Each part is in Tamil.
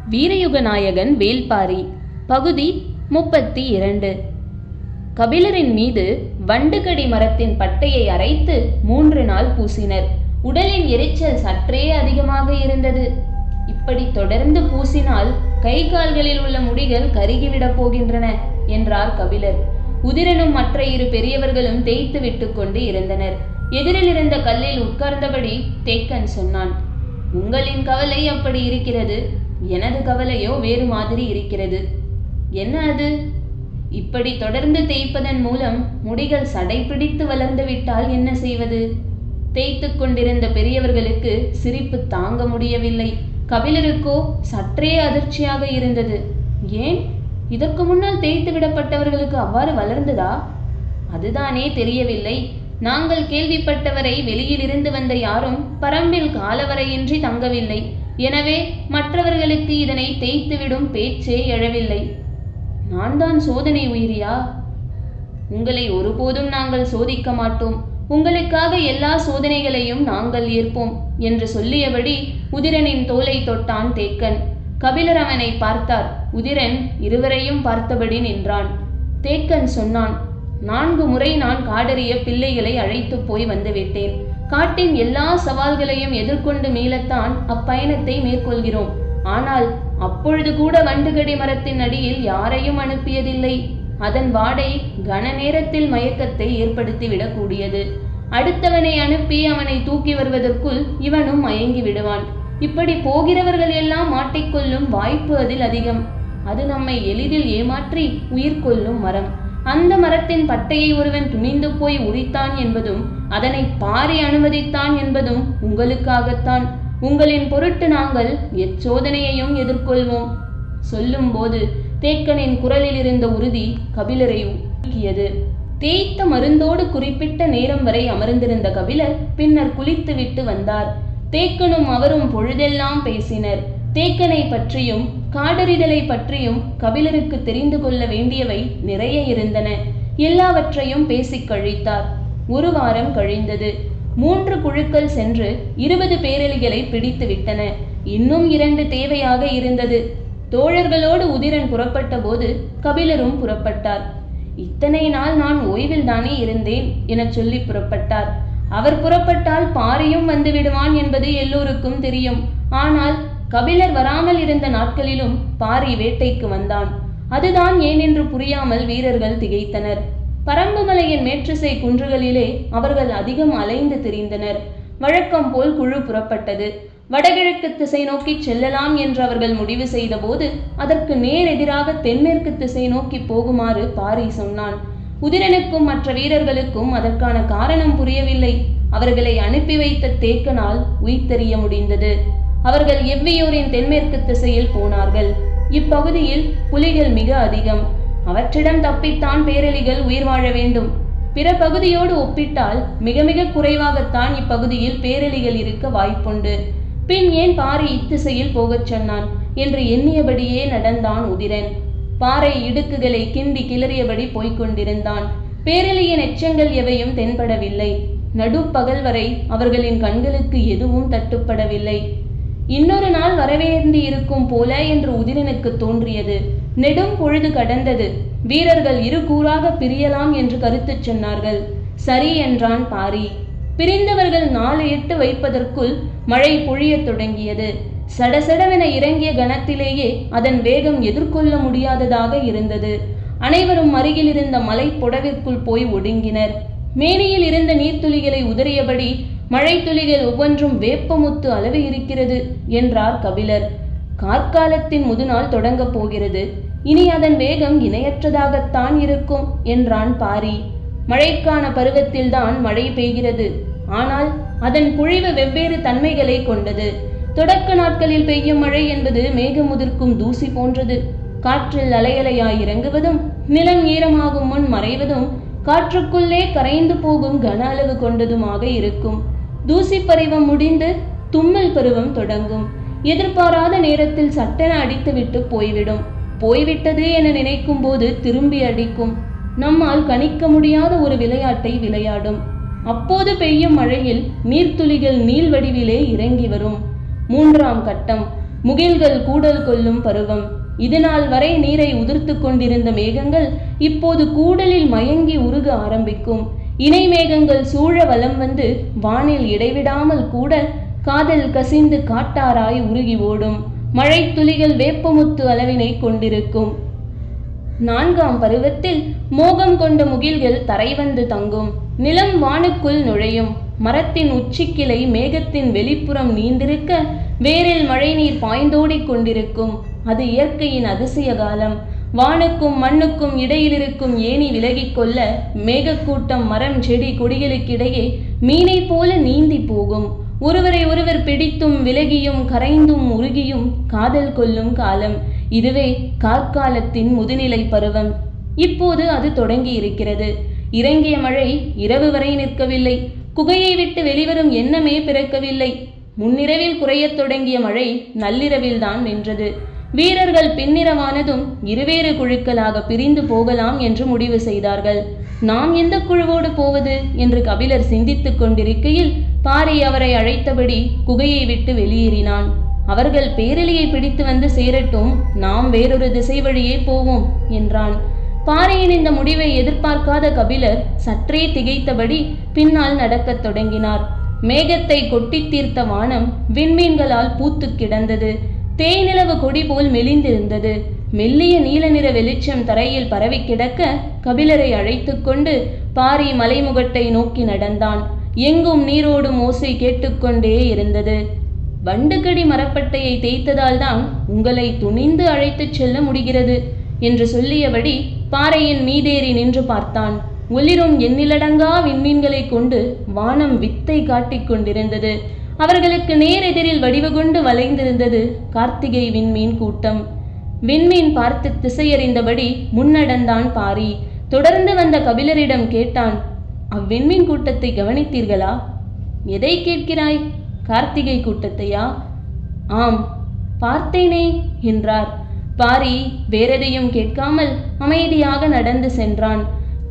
வீரயுக நாயகன் வேள்பாரி பகுதி 32. கபிலரின் மீது வண்டுகடி மரத்தின் பட்டையை அரைத்து 3 நாள் பூசினர். உடலின் எரிச்சல் சற்றே அதிகமாக இருந்தது. இப்படி தொடர்ந்து பூசினால் கை கால்களில் உள்ள முடிகள் கருகிவிடப் போகின்றன என்றார் கபிலர். உதிரனும் மற்ற 2 பெரியவர்களும் தேய்த்து விட்டு கொண்டு இருந்தனர். எதிரில் இருந்த கல்லில் உட்கார்ந்தபடி தேக்கன் சொன்னான், உங்களின் கவலை அப்படி இருக்கிறது, எனது கவலையோ வேறு மாதிரி இருக்கிறது. என்ன அது? இப்படி தொடர்ந்து தேய்ப்பதன் மூலம் முடிகள் சடை பிடித்து வளர்ந்து விட்டால் என்ன செய்வது? தேய்த்து கொண்டிருந்த பெரியவர்களுக்கு சிரிப்பு தாங்க முடியவில்லை. கபிலருக்கோ சற்றே அதிர்ச்சியாக இருந்தது. ஏன், இதற்கு முன்னால் தேய்த்து விடப்பட்டவர்களுக்கு அவ்வாறு வளர்ந்ததா? அதுதானே தெரியவில்லை. நாங்கள் கேள்விப்பட்டவரை வெளியில் இருந்து வந்த யாரும் பரம்பில் காலவரையின்றி தங்கவில்லை. எனவே மற்றவர்களுக்கு இதனை தேய்த்துவிடும் பேச்சே எழவில்லை. நான் தான் சோதனை உயிரியா? உங்களை ஒருபோதும் நாங்கள் சோதிக்க மாட்டோம். உங்களுக்காக எல்லா சோதனைகளையும் நாங்கள் ஏற்போம் என்று சொல்லியபடி உதிரனின் தோலை தொட்டான் தேக்கன். கபிலர் அவனை பார்த்தார். உதிரன் இருவரையும் பார்த்தபடி நின்றான். தேக்கன் சொன்னான், 4 முறை நான் காடறிய பிள்ளைகளை அழைத்து போய் வந்துவிட்டேன். காட்டின் எல்லா சவால்களையும் எதிர்கொண்டு மீளத்தான் அப்பயணத்தை மேற்கொள்கிறோம். ஆனால் அப்பொழுது கூட வண்டுகடி மரத்தின் அடியில் யாரையும் அனுப்பியதில்லை. அதன் வாடை கன நேரத்தில் மயக்கத்தை ஏற்படுத்திவிடக்கூடியது. அடுத்தவனை அனுப்பி அவனை தூக்கி வருவதற்குள் இவனும் மயங்கி விடுவான். இப்படி போகிறவர்கள் எல்லாம் மாட்டிக்கொள்ளும் வாய்ப்பு அதில் அதிகம். அது நம்மை எளிதில் ஏமாற்றி உயிர் கொள்ளும் மரம். அந்த மரத்தின் பட்டையை ஒருவன் துணிந்து போய் உரித்தான் என்பதும் அதனை பாரி அனுமதித்தான் என்பதும் உங்களுக்காகத்தான். உங்களின் பொருட்டு நாங்கள் எச்சோதனையையும் எதிர்கொள்வோம். சொல்லும் போது தேக்கனின் குரலில் இருந்த உறுதி கபிலரை ஊக்கியது. தேய்த்த மருந்தோடு குறிப்பிட்ட நேரம் வரை அமர்ந்திருந்த கபிலர் பின்னர் குளித்துவிட்டு வந்தார். தேக்கனும் அவரும் பொழுதெல்லாம் பேசினர். தேக்கனை பற்றியும் காடறிதலை பற்றியும் கபிலருக்கு தெரிந்து கொள்ள வேண்டியவை நிறைய இருந்தன. எல்லாவற்றையும் பேசிக் கழித்தார். 1 வாரம் கழிந்தது. 3 குழுக்கள் சென்று 20 பேரெலிகளை பிடித்து விட்டன. இன்னும் 2 தேவையாக இருந்தது. தோழர்களோடு உதிரன் புறப்பட்ட போது கபிலரும் புறப்பட்டார். இத்தனை நாள் நான் ஓய்வில் தானே இருந்தேன் என சொல்லி புறப்பட்டார். அவர் புறப்பட்டால் பாரியும் வந்து விடுவான் என்பது எல்லோருக்கும் தெரியும். ஆனால் கபிலர் வராமல் இருந்த நாட்களிலும் பாரி வேட்டைக்கு வந்தான். அதுதான் ஏனென்று புரியாமல் வீரர்கள் திகைத்தனர். பரம்புமலையின் மேற்றிசை குன்றுகளிலே அவர்கள் அதிகம் அலைந்து திரிந்தனர். வழக்கம் போல் குழு புறப்பட்டது. வடகிழக்கு திசை நோக்கி செல்லலாம் என்று அவர்கள் முடிவு செய்த போது அதற்கு நேர் எதிராக தென்மேற்கு திசை நோக்கி போகுமாறு பாரி சொன்னான். உதிரனுக்கும் மற்ற வீரர்களுக்கும் அதற்கான காரணம் புரியவில்லை. அவர்களை அனுப்பி வைத்த தேக்கனால் உய்தெறிய முடிந்தது. அவர்கள் எவ்வியூரின் தென்மேற்கு திசையில் போனார்கள். இப்பகுதியில் புலிகள் மிக அதிகம். அவற்றிடம் தப்பித்தான் பேரெலிகள் உயிர் வாழ வேண்டும். பிற பகுதியோடு ஒப்பிட்டால் மிக மிக குறைவாகத்தான் இப்பகுதியில் பேரெலிகள் இருக்க வாய்ப்புண்டு. பின் ஏன் பாரி இத்திசையில் போகச் சொன்னான் என்று எண்ணியபடியே நடந்தான் உதிரன். பாறை இடுக்குகளை கிண்டி கிளறியபடி போய்கொண்டிருந்தான். பேரெலியின் எச்சங்கள் எவையும் தென்படவில்லை. நடுப்பகல் வரை அவர்களின் கண்களுக்கு எதுவும் தட்டுப்படவில்லை. இன்னொரு நாள் வரவேண்டி இருக்கும் போல என்று உதிரனுக்கு தோன்றியது. நெடும் பொழுது கடந்தது. வீரர்கள் 2 கூறாக பிரியலாம் என்று கருத்து சொன்னார்கள். சரி என்றான் பாரி. பிரிந்தவர்கள் 4-8 வைப்பதற்குள் மழை பொழியத் தொடங்கியது. சடசடவென இறங்கிய கணத்திலேயே அதன் வேகம் எதிர்கொள்ள முடியாததாக இருந்தது. அனைவரும் அருகில் இருந்த மலை புடவிற்குள் போய் ஒடுங்கினர். மேனியில் இருந்த நீர்த்துளிகளை உதறியபடி மழை துளிகள் ஒவ்வொன்றும் வேப்பமுத்து அளவு இருக்கிறது என்றார் கபிலர். கார்காலத்தின் முதுநாள் தொடங்கப் போகிறது. இனி அதன் வேகம் இணையற்றதாகத்தான் இருக்கும் என்றான் பாரி. மழைக்கான பருவத்தில்தான் மழை பெய்கிறது. ஆனால் அதன் பொழிவு வெவ்வேறு தன்மைகளை கொண்டது. தொடக்க நாட்களில் பெய்யும் மழை என்பது மேகமுதிர்க்கும் தூசி போன்றது. காற்றில் அலையலையாய் இறங்குவதும் நிலம் ஈரமாகும் முன் மறைவதும் காற்றுக்குள்ளே கரைந்து போகும் கன அளவு கொண்டதுமாக இருக்கும். தூசி பருவம் முடிந்து தும்மல் பருவம் தொடங்கும். எதிர்பாராத நேரத்தில் சட்டென அடித்துவிட்டு போய்விடும். போய்விட்டது என நினைக்கும் போது திரும்பி அடிக்கும். நம்மால் கணிக்க முடியாத ஒரு விளையாட்டை விளையாடும். அப்போது பெய்யும் மழையில் நீர்த்துளிகள் நீள் வடிவிலே இறங்கி வரும். 3ஆம் கட்டம். முகில்கள் கூடல் கொள்ளும் பருவம். இதுநாள் வரை நீரை உதிர்த்து கொண்டிருந்த மேகங்கள் இப்போது கூடலில் மயங்கி உருக ஆரம்பிக்கும். இணை மேகங்கள் சூழ வலம் வந்து வானில் இடைவிடாமல் கூட காதல் கசிந்து காட்டாராய் உருகி ஓடும். மழை துளிகள் வேப்பமுத்து அளவினை கொண்டிருக்கும். 4ஆம் பருவத்தில் மோகம் கொண்ட முகில்கள் தரை வந்து தங்கும். நிலம் வானுக்குள் நுழையும். மரத்தின் உச்சிக்கிளை மேகத்தின் வெளிப்புறம் நீண்டிருக்க வேரில் மழைநீர் பாய்ந்தோடிக் கொண்டிருக்கும். அது இயற்கையின் அதிசய காலம். வானுக்கும் மண்ணுக்கும் இடையிலிருக்கும் ஏணி விலகிக் கொள்ள மேகக்கூட்டம் மரம் செடி கொடிகளுக்கிடையே மீனை போல நீந்தி போகும். ஒருவரை ஒருவர் பிடித்தும் விலகியும் கரைந்தும் உருகியும் காதல் கொள்ளும் காலம். இதுவே கார்காலத்தின் முதுநிலை பருவம். இப்போது அது தொடங்கி இருக்கிறது. இறங்கிய மழை இரவு வரை நிற்கவில்லை. குகையை விட்டு வெளிவரும் எண்ணமே பிறக்கவில்லை. முன்னிரவில் குறையத் தொடங்கிய மழை நள்ளிரவில் தான் நின்றது. வீரர்கள் பின்னிரவானதும் இருவேறு குழுக்களாக பிரிந்து போகலாம் என்று முடிவு செய்தார்கள். நாம் எந்த குழுவோடு போவது என்று கபிலர் சிந்தித்துக் கொண்டிருக்கையில் பாரி அவரை அழைத்தபடி குகையை விட்டு வெளியேறினான். அவர்கள் பேரலியை பிடித்து வந்து சேரட்டும், நாம் வேறொரு திசை வழியே போவோம் என்றான். பாரியின் இந்த முடிவை எதிர்பார்க்காத கபிலர் சற்றே திகைத்தபடி பின்னால் நடக்கத் தொடங்கினார். மேகத்தை கொட்டி தீர்த்த வானம் விண்மீன்களால் பூத்து கிடந்தது. தேய்நிலவு கொடி போல் மெலிந்திருந்தது. மெல்லிய நீல நிற வெளிச்சம் தரையில் பரவி கிடக்க கபிலரை அழைத்து கொண்டு பாரி மலைமுகட்டை நோக்கி நடந்தான். எங்கும் நீரோடும் ஓசை கேட்டுக்கொண்டே இருந்தது. வண்டுகடி மரப்பட்டையை தேய்த்ததால் தான் உங்களை துணிந்து அழைத்துச் செல்ல முடிகிறது என்று சொல்லியபடி பாறையின் மீதேறி நின்று பார்த்தான். ஒளிரும் எண்ணிலடங்கா விண்மீன்களை கொண்டு வானம் வித்தை காட்டிக் கொண்டிருந்தது. அவர்களுக்கு நேரெதிரில் வடிவு கொண்டு வளைந்திருந்தது கார்த்திகை விண்மீன் கூட்டம். விண்மீன் பார்த்து திசையறிந்தபடி முன்னடந்தான் பாரி. தொடர்ந்து வந்த கபிலரிடம் கேட்டான், அவ்விண்மீன் கூட்டத்தை கவனித்தீர்களா? எதை கேட்கிறாய்? கார்த்திகை கூட்டத்தையா? ஆம், பார்த்தேனே என்றார். பாரி வேறெதையும் கேட்காமல் அமைதியாக நடந்து சென்றான்.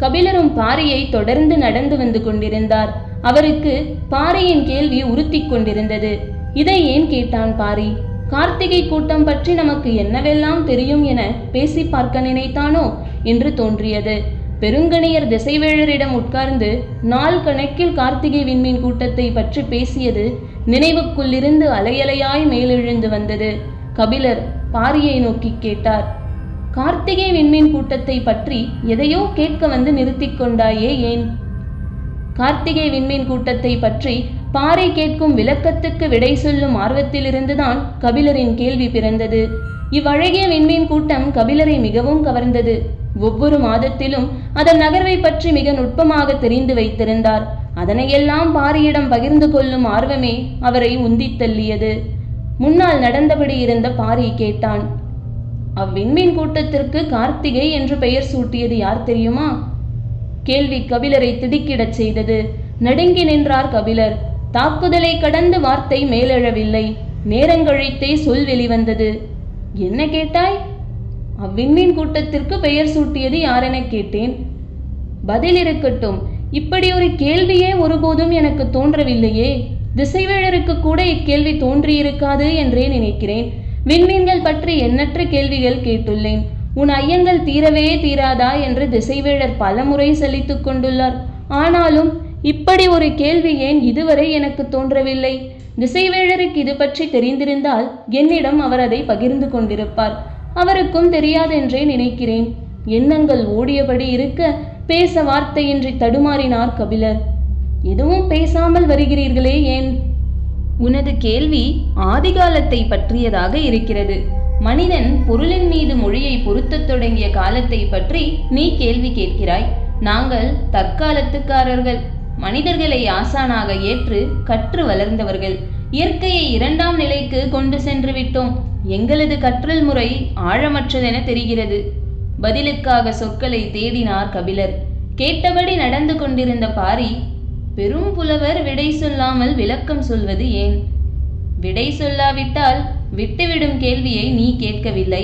கபிலரும் பாரியை தொடர்ந்து நடந்து வந்து கொண்டிருந்தார். அவருக்கு பாரியின் கேள்வி உறுத்தி கொண்டிருந்தது. இதை ஏன் கேட்டான் பாரி? கார்த்திகை கூட்டம் பற்றி நமக்கு என்னவெல்லாம் தெரியும் என பேசி பார்க்க நினைத்தானோ என்று தோன்றியது. பெருங்கணியர் திசைவேழரிடம் உட்கார்ந்து நாள் கணக்கில் கார்த்திகை விண்மீன் கூட்டத்தை பற்றி பேசியது நினைவுக்குள்ளிருந்து அலையலையாய் மேலெழுந்து வந்தது. கபிலர் பாரியை நோக்கி கேட்டார், கார்த்திகை விண்மீன் கூட்டத்தை பற்றி எதையோ கேட்க வந்து நிறுத்தி கொண்டாயே ஏன்? கார்த்திகை விண்மீன் கூட்டத்தை பற்றி பாரி கேட்கும் விளக்கத்துக்கு விடை சொல்லும் ஆர்வத்திலிருந்துதான் கபிலரின் கேள்வி பிறந்தது. இவ்வழகிய விண்மீன் கூட்டம் கபிலரை மிகவும் கவர்ந்தது. ஒவ்வொரு மாதத்திலும் அதன் நகர்வை பற்றி மிக நுட்பமாக தெரிந்து வைத்திருந்தார். அதனையெல்லாம் பாரியிடம் பகிர்ந்து கொள்ளும் ஆர்வமே அவரை உந்தித் தள்ளியது. முன்னால் நடந்தபடி இருந்த பாரி கேட்டான், அவ்விண்மீன் கூட்டத்திற்கு கார்த்திகை என்று பெயர் சூட்டியது யார் தெரியுமா? கேள்வி கபிலரை திடுக்கிடச் செய்தது. நடுங்கி நின்றார் கபிலர். தாக்குதலை கடந்து வார்த்தை மேலெழவில்லை. நேரங்கழித்தே சொல் வெளிவந்தது. என்ன கேட்டாய்? அவ்விண்மீன் கூட்டத்திற்கு பெயர் சூட்டியது யாரென கேட்டேன். பதில் இருக்கட்டும். இப்படி ஒரு கேள்வியே ஒருபோதும் எனக்கு தோன்றவில்லையே. திசைவேழருக்கு கூட இக்கேள்வி தோன்றியிருக்காது என்றே நினைக்கிறேன். விண்மீன்கள் பற்றி எண்ணற்ற கேள்விகள் கேட்டுள்ளேன். உன் ஐயங்கள் தீரவே தீராதா என்று திசைவேழர் பலமுறை சலித்துக் கொண்டுள்ளார். ஆனாலும் இப்படி ஒரு கேள்வி ஏன் இதுவரை எனக்கு தோன்றவில்லை? திசைவேழருக்கு இது பற்றி தெரிந்திருந்தால் என்னிடம் அவர் அதை பகிர்ந்து கொண்டிருப்பார். அவருக்கும் தெரியாதென்றே நினைக்கிறேன். எண்ணங்கள் ஓடியபடி இருக்க பேச வார்த்தையின்றி தடுமாறினார் கபிலர். எதுவும் பேசாமல் வருகிறீர்களே ஏன்? உனது கேள்வி ஆதிகாலத்தை பற்றியதாக இருக்கிறது. மனிதன் பொருளின் மீது மொழியை பொருத்தத் தொடங்கிய காலத்தை பற்றி நீ கேள்வி கேட்கிறாய். நாங்கள் தற்காலத்துக்காரர்கள். மனிதர்களை ஆசானாக ஏற்று கற்று வளர்ந்தவர்கள். இயற்கையை 2ஆம் நிலைக்கு கொண்டு சென்று விட்டோம். எங்களது கற்றல் முறை ஆழமற்றதென தெரிகிறது. பதிலுக்காக சொற்களை தேடினார் கபிலர். கேட்டபடி நடந்து கொண்டிருந்த பாரி, பெரும் புலவர் விடை சொல்லாமல் விளக்கம் சொல்வது ஏன்? விடை சொல்லாவிட்டால் விட்டுவிடும் கேள்வியை நீ கேட்கவில்லை.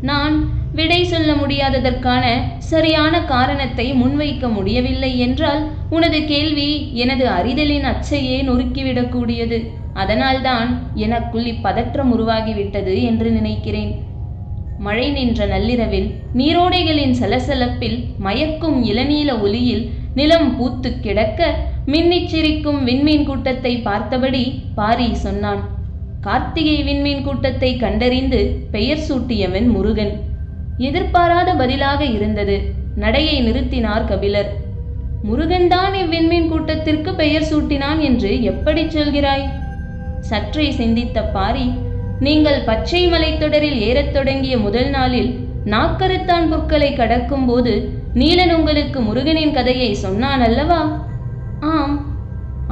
நான் விடை சொல்ல முடியாததற்கான சரியான காரணத்தை முன்வைக்க முடியவில்லை என்றால் உனது கேள்வி எனது அறிதலின் அச்சையே நொறுக்கிவிடக்கூடியது. அதனால்தான் எனக்குள் இப்பதற்றம் உருவாகிவிட்டது என்று நினைக்கிறேன். மழை நின்ற நள்ளிரவில் நீரோடைகளின் சலசலப்பில் மயக்கும் இளநீல ஒளியில் நிலம் பூத்து கிடக்க மின்னிச் சிரிக்கும் விண்மீன் கூட்டத்தை பார்த்தபடி பாரி சொன்னான். கார்த்திகை விண்மீன் கூட்டத்தை கண்டறிந்து பெயர் சூட்டியவன் முருகன். எதிர்பாராத பதிலாக இருந்தது. நடையை நிறுத்தினார் கபிலர். முருகன்தான் இவ்விண்மீன் கூட்டத்திற்கு பெயர் சூட்டினான் என்று எப்படி சொல்கிறாய்? சற்றே சிந்தித்த பாரி, நீங்கள் பச்சை மலைத்தொடரில் ஏறத் தொடங்கிய முதல் நாளில் நாக்கருத்தான் புற்களை கடக்கும் போது நீலன் உங்களுக்கு முருகனின் கதையை சொன்னான் அல்லவா? ஆம்.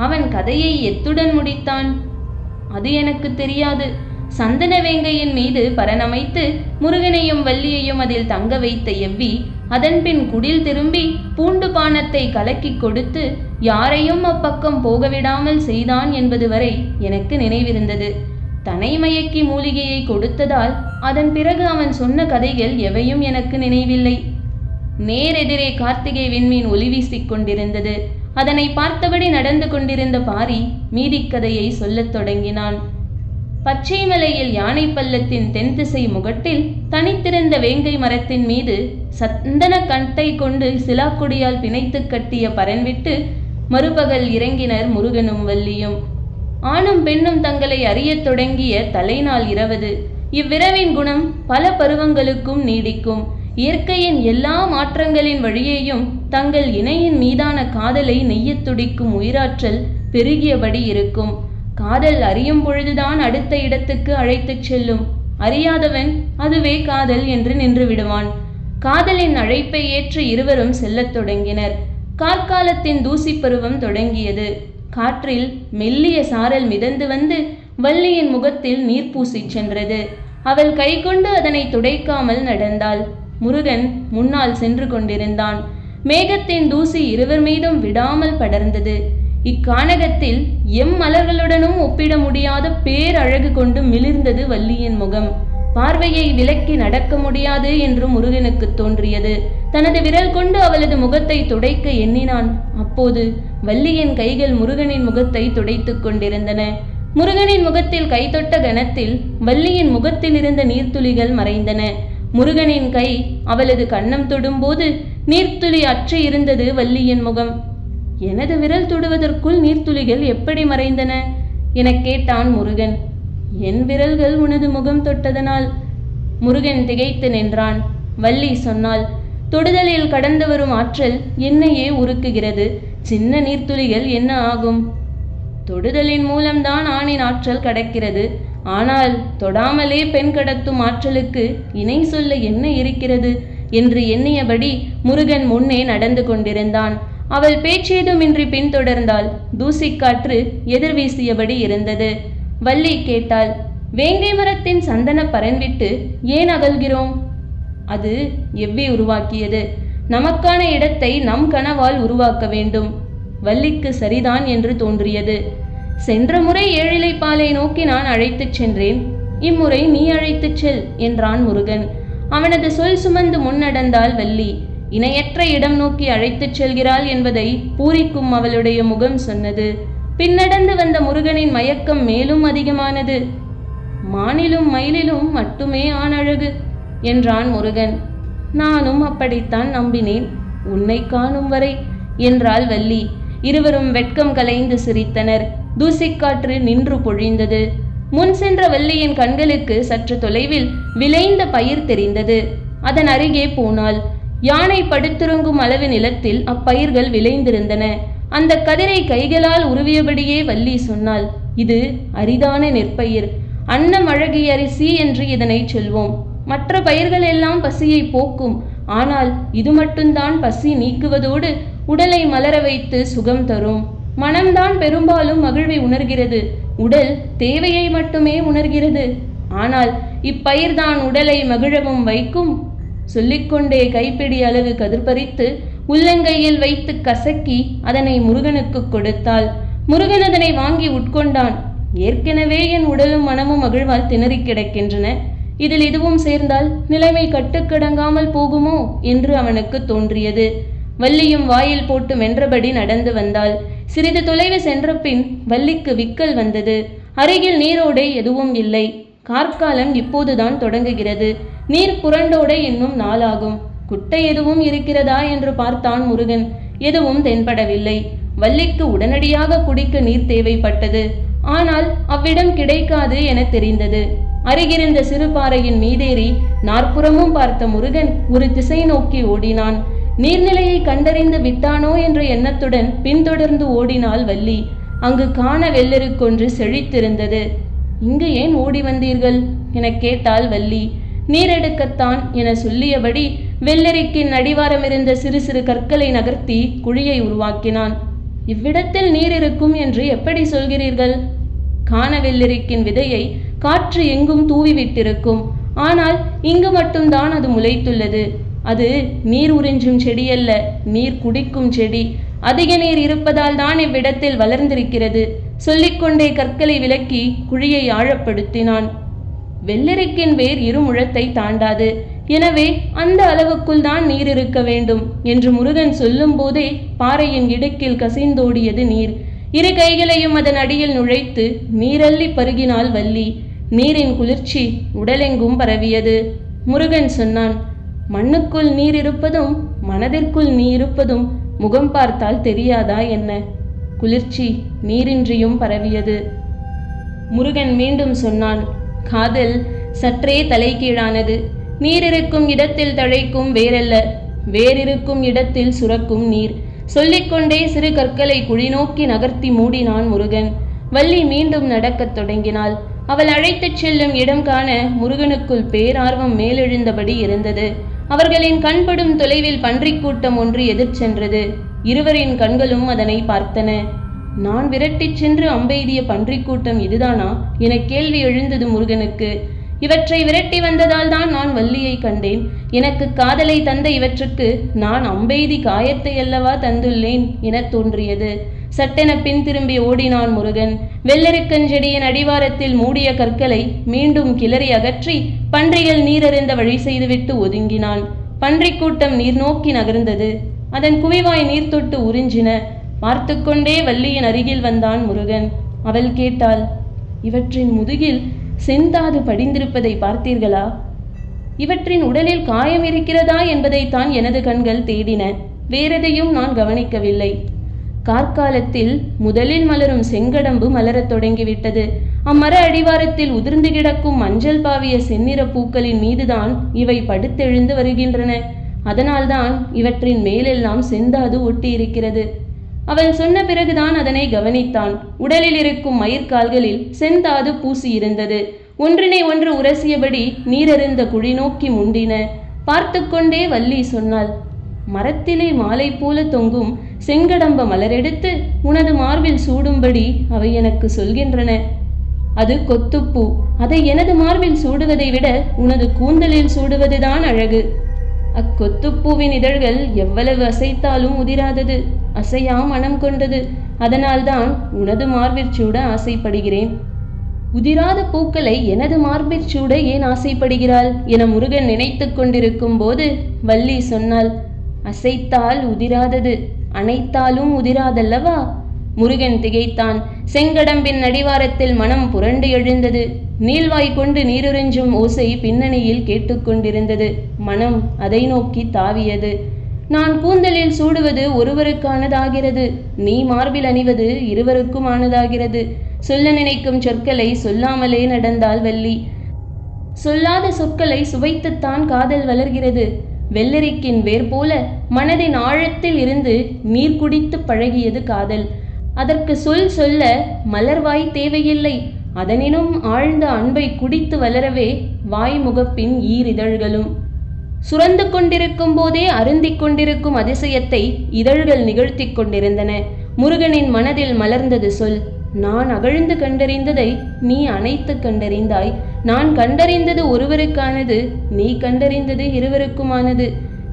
அவன் கதையை எத்துடன் முடித்தான்? அது எனக்கு தெரியாது. சந்தன வேங்கையின் மீது பரணமைத்து முருகனையும் வள்ளியையும் அதில் தங்க வைத்த எவ்வி அதன்பின் குடில் திரும்பி பூண்டு பானத்தை கலக்கி கொடுத்து யாரையும் அப்பக்கம் போகவிடாமல் செய்தான் என்பது வரை எனக்கு நினைவிருந்தது. தனைமயக்கி மூலிகையை கொடுத்ததால் அதன் பிறகு அவன் சொன்ன கதைகள் எவையும் எனக்கு நினைவில்லை. நேரெதிரே கார்த்திகை விண்மீன் ஒளி வீசிக் கொண்டிருந்தது. அதனை பார்த்தபடி நடந்து கொண்டிருந்த பாரி மீதிக்கதையை சொல்லத் தொடங்கினான். பச்சைமலையில் யானை பள்ளத்தின் தென் திசை முகட்டில் தனித்திருந்த வேங்கை மரத்தின் மீது சந்தன கட்டை கொண்டு சிலாக்கொடியால் பிணைத்து கட்டிய பரன்விட்டு மறுபகல் இறங்கினர் முருகனும் வள்ளியும். ஆணும் பெண்ணும் தங்களை அறியத் தொடங்கிய தலைநாள் இரவது. இவ்விரவின் குணம் பல பருவங்களுக்கும் நீடிக்கும். இயற்கையின் எல்லா மாற்றங்களின் வழியேயும் தங்கள் இணையின் மீதான காதலை நெய்யத் துடிக்கும் உயிராற்றல் பெருகியபடி இருக்கும். காதல் அறியும் பொழுதுதான் அடுத்த இடத்துக்கு அழைத்துச் செல்லும். அறியாதவன் அதுவே காதல் என்று நின்று விடுவான். காதலின் அழைப்பை ஏற்று இருவரும் செல்லத் தொடங்கினர். கார்காலத்தின் தூசி பருவம் தொடங்கியது. காற்றில் மெல்லிய சாரல் மிதந்து வந்து வள்ளியின் முகத்தில் நீர் பூசிச் சென்றது. அவள் கை கொண்டு அதனை துடைக்காமல் நடந்தாள். முருகன் முன்னால் சென்று கொண்டிருந்தான். மேகத்தின் தூசி இருவர் மீதும் விடாமல் படர்ந்தது. இக்கானகத்தில் மலர்களுடனும் ஒப்பிட முடியாத பேரழகு கொண்டு மிளிர்ந்தது வள்ளியின் முகம். பார்வையை விலக்கி நடக்க முடியாது என்று முருகனுக்கு தோன்றியது. தனது விரல் கொண்டு அவளது முகத்தை துடைக்க எண்ணினான். அப்போது வள்ளியின் கைகள் முருகனின் முகத்தை துடைத்துக் கொண்டிருந்தன. முருகனின் முகத்தில் கை தொட்ட கணத்தில் வள்ளியின் முகத்தில் இருந்த நீர்த்துளிகள் மறைந்தன. முருகனின் கை அவளது கன்னம் தொடும்போது நீர்த்துளி அற்று இருந்தது வள்ளியின் முகம். எனது விரல் தொடுவதற்குள் நீர்த்துளிகள் எப்படி மறைந்தன எனக் கேட்டான் முருகன். என் விரல்கள் உனது முகம் தொட்டதனால். முருகன் திகைத்து நின்றான். வள்ளி சொன்னாள், தொடுதலில் கடந்து வரும் ஆற்றல் என்னையே உருக்குகிறது. சின்ன நீர்த்துளிகள் என்ன ஆகும்? தொடுதலின் மூலம்தான் ஆணின் ஆற்றல் கடக்கிறது. ஆனால் தொடாமலே பெண் கடத்தும் ஆற்றலுக்கு இணை சொல்ல என்ன இருக்கிறது என்று எண்ணியபடி முருகன் முன்னே நடந்து கொண்டிருந்தான். அவள் பேச்சேதுமின்றி பின்தொடர்ந்தாள். தூசிக்காற்று எதிர் வீசியபடி இருந்தது. வள்ளி கேட்டாள், வேங்கை மரத்தின் சந்தன பரன்விட்டு ஏன் அகல்கிறோம்? அது எவ்வி உருவாக்கியது. நமக்கான இடத்தை நம் கனவால் உருவாக்க வேண்டும். வள்ளிக்கு சரிதான் என்று தோன்றியது. சென்ற முறை ஏழிலைப்பாலை நோக்கி நான் அழைத்துச் சென்றேன். இம்முறை நீ அழைத்துச் செல் என்றான் முருகன். அவனது சொல் சுமந்து முன்னடந்தாள் வள்ளி. இணையற்ற இடம் நோக்கி அழைத்துச் செல்கிறாள் என்பதை பூரிக்கும் அவளுடைய முகம் சொன்னது. பின்னடந்து வந்த முருகனின் மயக்கம் மேலும் அதிகமானது. மானிலும் மயிலிலும் மட்டுமே ஆண் அழகு என்றான் முருகன். நானும் அப்படித்தான் நம்பினேன், உன்னை காணும் வரை என்றாள் வள்ளி. இருவரும் வெட்கம் கலைந்து சிரித்தனர். தூசிக்காற்று நின்று பொழிந்தது. முன் சென்ற வள்ளியின் கண்களுக்கு சற்று தொலைவில் விளைந்த பயிர் தெரிந்தது. அதன் அருகே போனாள். யானை படுத்துறங்கும் அளவு நிலத்தில் அப்பயிர்கள் விளைந்திருந்தன. அந்த கதிரை கைகளால் உருவியபடியே வள்ளி சொன்னாள், இது அரிதான நெற்பயிர். அன்னம் அழகிய அரிசி என்று இதனை சொல்வோம். மற்ற பயிர்கள் எல்லாம் பசியை போக்கும். ஆனால் இது மட்டும்தான் பசி நீக்குவதோடு உடலை மலர வைத்து சுகம் தரும். மனம்தான் பெரும்பாலும் மகிழ்வை உணர்கிறது. உடல் தேவையை மட்டுமே உணர்கிறது. ஆனால் இப்பயிர்தான் உடலை மகிழவும் வைக்கும். சொல்லிக்கொண்டே கைப்பிடி அளவு கதிர்பறித்து உள்ளங்கையில் வைத்து கசக்கி அதனை முருகனுக்கு கொடுத்தாள். முருகன் அதனை வாங்கி உட்கொண்டான். ஏற்கனவே என் உடலும் மனமும் மகிழ்வால் திணறி கிடக்கின்றன. இதில் இதுவும் சேர்ந்தால் நிலைமை கட்டுக்கடங்காமல் போகுமோ என்று அவனுக்கு தோன்றியது. வள்ளியும் வாயில் போட்டு மென்றபடி நடந்து வந்தாள். சிறிது தொலைவு சென்ற பின் வள்ளிக்கு விக்கல் வந்தது. அருகில் நீரோடை எதுவும் இல்லை. கார்காலம் இப்போதுதான் தொடங்குகிறது. நீர் புரண்டோட இன்னும் நாளாகும். குட்டை எதுவும் இருக்கிறதா என்று பார்த்தான் முருகன். எதுவும் தென்படவில்லை. வள்ளிக்கு உடனடியாக குடிக்க நீர் தேவைப்பட்டது. ஆனால் அவ்விடம் கிடைக்காது என தெரிந்தது. அருகிருந்த சிறுபாறையின் மீதேறி நாற்புறமும் பார்த்த முருகன் ஒரு திசை நோக்கி ஓடினான். நீர்நிலையை கண்டறிந்து விட்டானோ என்ற எண்ணத்துடன் பின்தொடர்ந்து ஓடினாள் வள்ளி. அங்கு காண வெள்ளெருக்கொன்று செழித்திருந்தது. இங்கு ஏன் ஓடி வந்தீர்கள் என கேட்டாள் வள்ளி. நீரெடுக்கத்தான் என சொல்லியபடி வெள்ளெருக்கின் அடிவாரமிருந்த சிறு சிறு கற்களை நகர்த்தி குழியை உருவாக்கினான். இவ்விடத்தில் நீர் இருக்கும் என்று எப்படி சொல்கிறீர்கள்? காண வெள்ளெருக்கின் விதையை காற்று எங்கும் தூவிவிட்டிருக்கும். ஆனால் இங்கு மட்டும்தான் அது முளைத்துள்ளது. அது நீர் உறிஞ்சும் செடியல்ல, நீர் குடிக்கும் செடி. அதிக நீர் இருப்பதால் தான் இவ்விடத்தில் வளர்ந்திருக்கிறது. சொல்லிக்கொண்டே கற்களை விலக்கி குழியை ஆழப்படுத்தினான். வெள்ளெருக்கின் வேர் 2 முழத்தை தாண்டாது. எனவே அந்த அளவுக்குள் தான் நீர் இருக்க வேண்டும் என்று முருகன் சொல்லும் போதே பாறையின் இடுக்கில் கசிந்தோடியது நீர். 2 கைகளையும் அதன் அடியில் நுழைத்து நீரள்ளி பருகினாள் வள்ளி. நீரின் குளிர்ச்சி உடலெங்கும் பரவியது. முருகன் சொன்னான், மண்ணுக்குள் நீர் இருப்பதும் மனதிற்குள் நீ இருப்பதும் முகம் பார்த்தால் தெரியாதா என்ன? குளிர்ச்சி நீரின்றியும் பரவியது. முருகன் மீண்டும் சொன்னான், காதல் சற்றே தலைகீழானது. நீரிருக்கும் இடத்தில் தழைக்கும் வேரல்ல, வேறிருக்கும் இடத்தில் சுரக்கும் நீர். சொல்லிக்கொண்டே சிறு கற்களை குழி நோக்கி நகர்த்தி மூடினான் முருகன். வள்ளி மீண்டும் நடக்கத் தொடங்கினாள். அவள் அழைத்துச் செல்லும் இடம் காண முருகனுக்குள் பேரார்வம் மேலெழுந்தபடி இருந்தது. அவர்களின் கண்படும் தொலைவில் பன்றிக் கூட்டம் ஒன்று எதிர் சென்றது. இருவரின் கண்களும் அதனை பார்த்தன. நான் விரட்டிச் சென்று அம்பெய்திய பன்றிக் கூட்டம் இதுதானா என கேள்வி எழுந்தது முருகனுக்கு. இவற்றை விரட்டி வந்ததால் தான் நான் வள்ளியை கண்டேன். எனக்கு காதலை தந்த இவற்றுக்கு நான் அம்பெய்தி காயத்தை அல்லவா தந்துள்ளேன் என தோன்றியது. சட்டென பின் திரும்பி ஓடினான் முருகன். வெள்ளெருக்கஞ்செடியின் அடிவாரத்தில் மூடிய கற்களை மீண்டும் கிளறி அகற்றி பன்றிகள் நீரறிந்த வழி செய்துவிட்டு ஒதுங்கினான். பன்றிக் கூட்டம் நீர் நோக்கி நகர்ந்தது. அதன் குவிவாய் நீர் தொட்டு உறிஞ்சின. பார்த்து கொண்டே வள்ளியின் அருகில் வந்தான் முருகன். அவள் கேட்டாள், இவற்றின் முதுகில் செந்தாது படிந்திருப்பதை பார்த்தீர்களா? இவற்றின் உடலில் காயம் இருக்கிறதா என்பதைத்தான் எனது கண்கள் தேடின. வேறெதையும் நான் கவனிக்கவில்லை. கார்காலத்தில் முதலில் மலரும் செங்கடம்பு மலரத் தொடங்கிவிட்டது. அம்மர அடிவாரத்தில் உதிர்ந்து கிடக்கும் மஞ்சள் பாவிய செந்நிற பூக்களின் மீதுதான் இவை படுத்தெழுந்து வருகின்றன. அதனால்தான் இவற்றின் மேலெல்லாம் செந்தாது ஒட்டி இருக்கிறது. அவள் சொன்ன பிறகுதான் அதனை கவனித்தான். உடலில் இருக்கும் மயிர்கால்களில் செந்தாது பூசி இருந்தது. ஒன்றினை ஒன்று உரசியபடி நீரறிந்த குழி நோக்கி முண்டின. பார்த்து கொண்டே வள்ளி சொன்னாள், மரத்திலே மாலை போல தொங்கும் செங்கடம்ப மலரெடுத்து உனது மார்பில் சூடும்படி அவை எனக்கு சொல்கின்றன. அது கொத்துப்பூ. அதை எனது மார்பில் சூடுவதை விட உனது கூந்தலில் சூடுவதுதான் அழகு. அக்கொத்துப்பூவின் இதழ்கள் எவ்வளவு அசைத்தாலும் உதிராதது, அசையா மனம் கொண்டது. அதனால்தான் உனது மார்பிற்சூட ஆசைப்படுகிறேன். உதிராத பூக்களை எனது மார்பிற்சூட ஏன் ஆசைப்படுகிறாள் என முருகன் நினைத்து கொண்டிருக்கும் போது வள்ளி சொன்னாள், அசைத்தால் உதிராதது, அனைத்தாலும் உதிராதல்லவா? முருகன் திகைத்தான். செங்கடம்பின் அடிவாரத்தில் மனம் புரண்டு எழுந்தது. நீள்வாய் கொண்டு நீருறிஞ்சும் ஓசை பின்னணியில் கேட்டுக்கொண்டிருந்தது. மனம் அதை நோக்கி தாவியது. நான் கூந்தலில் சூடுவது ஒருவருக்கானதாகிறது, நீ மார்பில் அணிவது இருவருக்குமானதாகிறது. சொல்ல நினைக்கும் சொற்களை சொல்லாமலே நடந்தாள் வள்ளி. சொல்லாத சொற்களை சுவைத்துத்தான் காதல் வளர்கிறது. வெள்ளெருக்கின் வேர் போல மனதின் ஆழத்தில் இருந்து நீர் குடித்து பழகியது காதல். அதற்கு சொல்ல மலர்வாய் தேவையில்லை. அதனினும் ஆழ்ந்த அன்பை குடித்து வளரவே வாய்முகப்பின் ஈரிதழ்களும். சுரந்து கொண்டிருக்கும் போதே அருந்திக் கொண்டிருக்கும் அதிசயத்தை இதழ்கள் நிகழ்த்தி கொண்டிருந்தன. முருகனின் மனதில் மலர்ந்தது சொல். நான் அகழ்ந்து கண்டறிந்ததை நீ அணைத்து கண்டறிந்தாய். நான் கண்டறிந்தது ஒருவருக்கானது, நீ கண்டறிந்தது இருவருக்குமானது.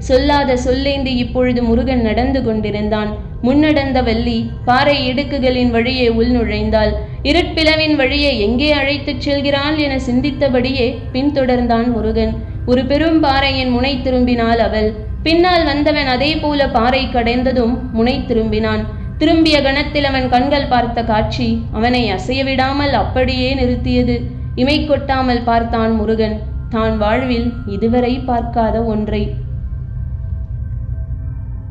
சொல்லாத சொல்லேந்தி இப்பொழுது முருகன் நடந்து கொண்டிருந்தான். முன்னடந்த வள்ளி பாறை இடுக்குகளின் வழியே உள் நுழைந்தாள். இருட்பிளவின் வழியே எங்கே அழைத்துச் செல்கிறாள் என சிந்தித்தபடியே பின்தொடர்ந்தான் முருகன். ஒரு பெரும் பாறையின் முனை திரும்பினாள் அவள். பின்னால் வந்தவன் அதே போல பாறை கடைந்ததும் முனை திரும்பினான். திரும்பிய கணத்தில் அவன் கண்கள் பார்த்த காட்சி அவனை அசையவிடாமல் அப்படியே நிறுத்தியது. இமை கொட்டாமல் பார்த்தான் முருகன். தான் வாழ்வில் இதுவரை பார்க்காத ஒன்றை.